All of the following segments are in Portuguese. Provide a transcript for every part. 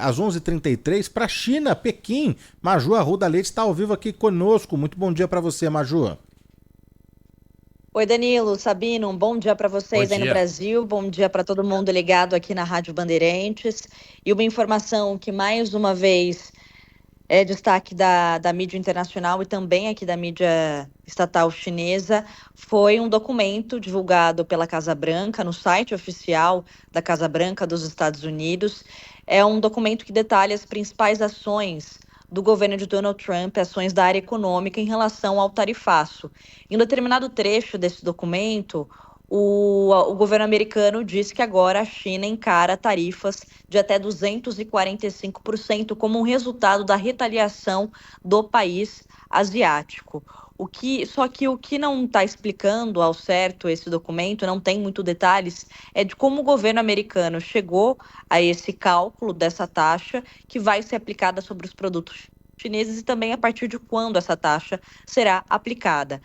às 11h33 para a China, Pequim. Maju Arruda Leite está ao vivo aqui conosco. Muito bom dia para você, Maju. Oi, Danilo, Sabino, um bom dia para Bom vocês aí no dia. Brasil, bom dia para todo mundo ligado aqui na Rádio Bandeirantes. E uma informação que mais uma vez é destaque da mídia internacional e também aqui da mídia estatal chinesa, foi um documento divulgado pela Casa Branca, no site oficial da Casa Branca dos Estados Unidos. É um documento que detalha as principais ações do governo de Donald Trump, ações da área econômica em relação ao tarifaço. Em um determinado trecho desse documento, o governo americano disse que agora a China encara tarifas de até 245% como um resultado da retaliação do país asiático. Só que o que não está explicando ao certo esse documento, não tem muito detalhes, é de como o governo americano chegou a esse cálculo dessa taxa que vai ser aplicada sobre os produtos chineses e também a partir de quando essa taxa será aplicada.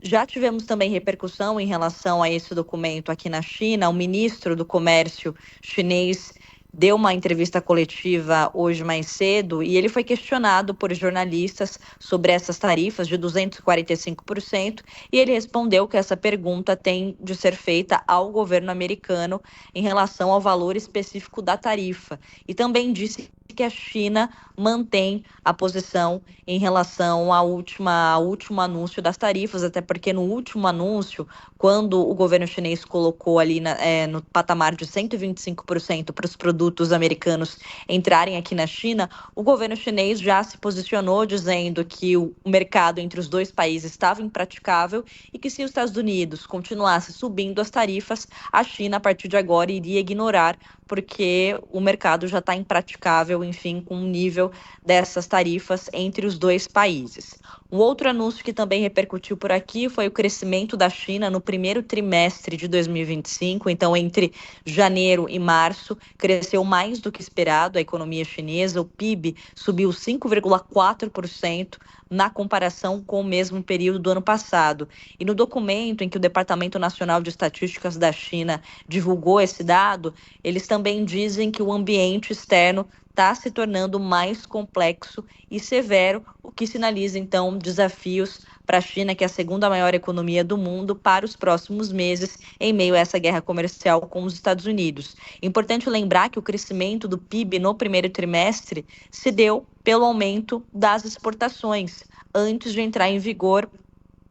Já tivemos também repercussão em relação a esse documento aqui na China. O ministro do Comércio chinês deu uma entrevista coletiva hoje mais cedo e ele foi questionado por jornalistas sobre essas tarifas de 245% e ele respondeu que essa pergunta tem de ser feita ao governo americano em relação ao valor específico da tarifa. E também disse que a China mantém a posição em relação ao último anúncio das tarifas, até porque no último anúncio, quando o governo chinês colocou ali no patamar de 125% para os produtos americanos entrarem aqui na China, o governo chinês já se posicionou dizendo que o mercado entre os dois países estava impraticável e que se os Estados Unidos continuasse subindo as tarifas, a China, a partir de agora, iria ignorar porque o mercado já está impraticável, enfim, com o nível dessas tarifas entre os dois países. Um outro anúncio que também repercutiu por aqui foi o crescimento da China no primeiro trimestre de 2025, então entre janeiro e março, cresceu mais do que esperado a economia chinesa, o PIB subiu 5,4% na comparação com o mesmo período do ano passado. E no documento em que o Departamento Nacional de Estatísticas da China divulgou esse dado, eles também dizem que o ambiente externo está se tornando mais complexo e severo, o que sinaliza, então, desafios para a China, que é a segunda maior economia do mundo, para os próximos meses, em meio a essa guerra comercial com os Estados Unidos. Importante lembrar que o crescimento do PIB no primeiro trimestre se deu pelo aumento das exportações, antes de entrar em vigor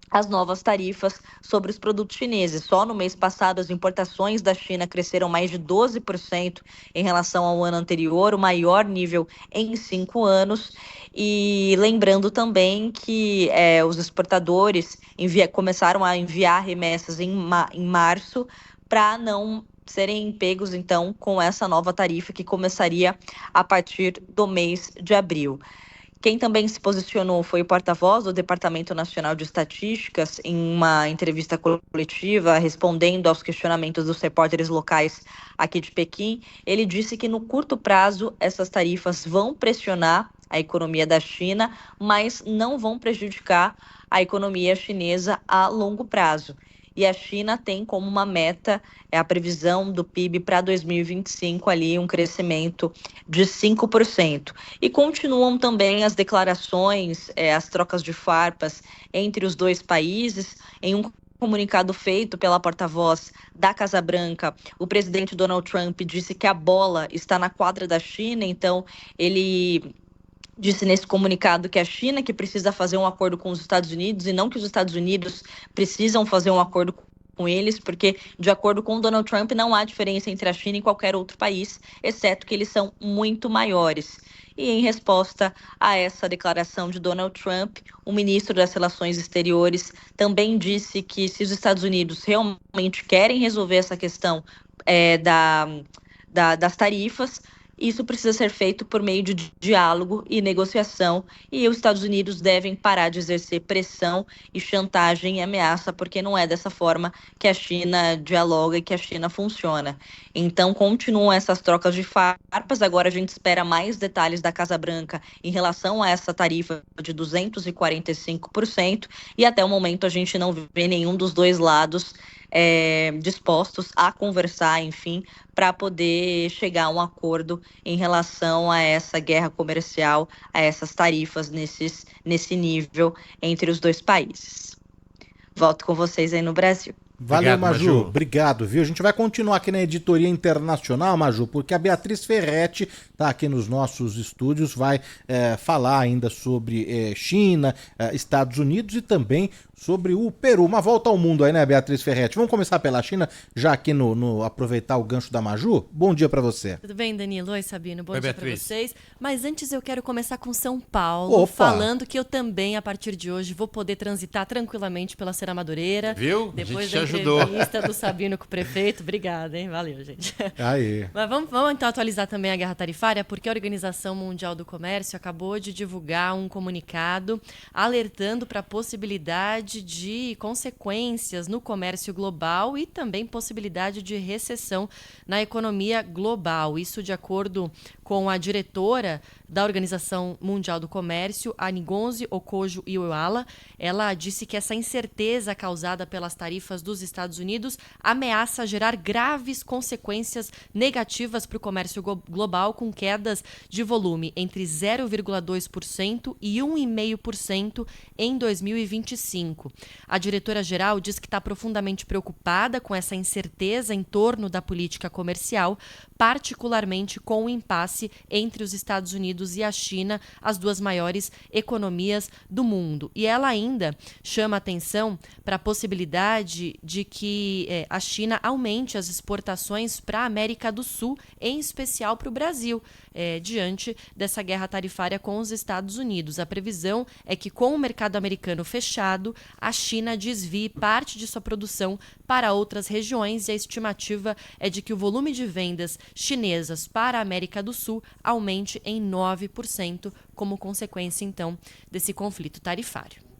as novas tarifas sobre os produtos chineses. Só no mês passado, as importações da China cresceram mais de 12% em relação ao ano anterior, o maior nível em 5 anos. E lembrando também que os exportadores começaram a enviar remessas em março para não serem pegos, então, com essa nova tarifa que começaria a partir do mês de abril. Quem também se posicionou foi o porta-voz do Departamento Nacional de Estatísticas em uma entrevista coletiva, respondendo aos questionamentos dos repórteres locais aqui de Pequim. Ele disse que no curto prazo essas tarifas vão pressionar a economia da China, mas não vão prejudicar a economia chinesa a longo prazo. E a China tem como uma meta a previsão do PIB para 2025 ali um crescimento de 5%. E continuam também as declarações, as trocas de farpas entre os dois países. Em um comunicado feito pela porta-voz da Casa Branca, o presidente Donald Trump disse que a bola está na quadra da China, então ele disse nesse comunicado que a China que precisa fazer um acordo com os Estados Unidos e não que os Estados Unidos precisam fazer um acordo com eles, porque, de acordo com Donald Trump, não há diferença entre a China e qualquer outro país, exceto que eles são muito maiores. E em resposta a essa declaração de Donald Trump, o ministro das Relações Exteriores também disse que se os Estados Unidos realmente querem resolver essa questão das tarifas, isso precisa ser feito por meio de diálogo e negociação, e os Estados Unidos devem parar de exercer pressão e chantagem e ameaça, porque não é dessa forma que a China dialoga e que a China funciona. Então, continuam essas trocas de farpas. Agora a gente espera mais detalhes da Casa Branca em relação a essa tarifa de 245%, e até o momento a gente não vê nenhum dos dois lados dispostos a conversar, enfim, para poder chegar a um acordo em relação a essa guerra comercial, a essas tarifas nesse nível entre os dois países. Volto com vocês aí no Brasil. Valeu, Obrigado, Maju. Maju. Obrigado, viu? A gente vai continuar aqui na editoria internacional, Maju, porque a Beatriz Ferretti está aqui nos nossos estúdios, vai falar ainda sobre China, Estados Unidos e também sobre o Peru. Uma volta ao mundo aí, né, Beatriz Ferretti? Vamos começar pela China, já aqui no aproveitar o gancho da Maju? Bom dia para você. Tudo bem, Danilo? Oi, Sabino. Bom Oi, dia para Beatriz. vocês. Mas antes eu quero começar com São Paulo, Opa! falando que eu também, a partir de hoje, vou poder transitar tranquilamente pela Serra Madureira. Viu? Depois A gente da te ajudou. entrevista do Sabino com o prefeito. Obrigada, hein? Valeu, gente. Aí. Mas vamos então atualizar também a guerra tarifária, porque a Organização Mundial do Comércio acabou de divulgar um comunicado alertando para a possibilidade de consequências no comércio global e também possibilidade de recessão na economia global. Isso de acordo com a diretora da Organização Mundial do Comércio, a Ngozi Okonjo-Iweala. Ela disse que essa incerteza causada pelas tarifas dos Estados Unidos ameaça gerar graves consequências negativas para o comércio global, com quedas de volume entre 0,2% e 1,5% em 2025. A diretora-geral diz que está profundamente preocupada com essa incerteza em torno da política comercial, particularmente com o impasse entre os Estados Unidos e a China, as duas maiores economias do mundo. E ela ainda chama atenção para a possibilidade de que a China aumente as exportações para a América do Sul, em especial para o Brasil, diante dessa guerra tarifária com os Estados Unidos. A previsão é que, com o mercado americano fechado, a China desvie parte de sua produção para outras regiões, e a estimativa é de que o volume de vendas chinesas para a América do Sul aumente em 9%, como consequência, então, desse conflito tarifário.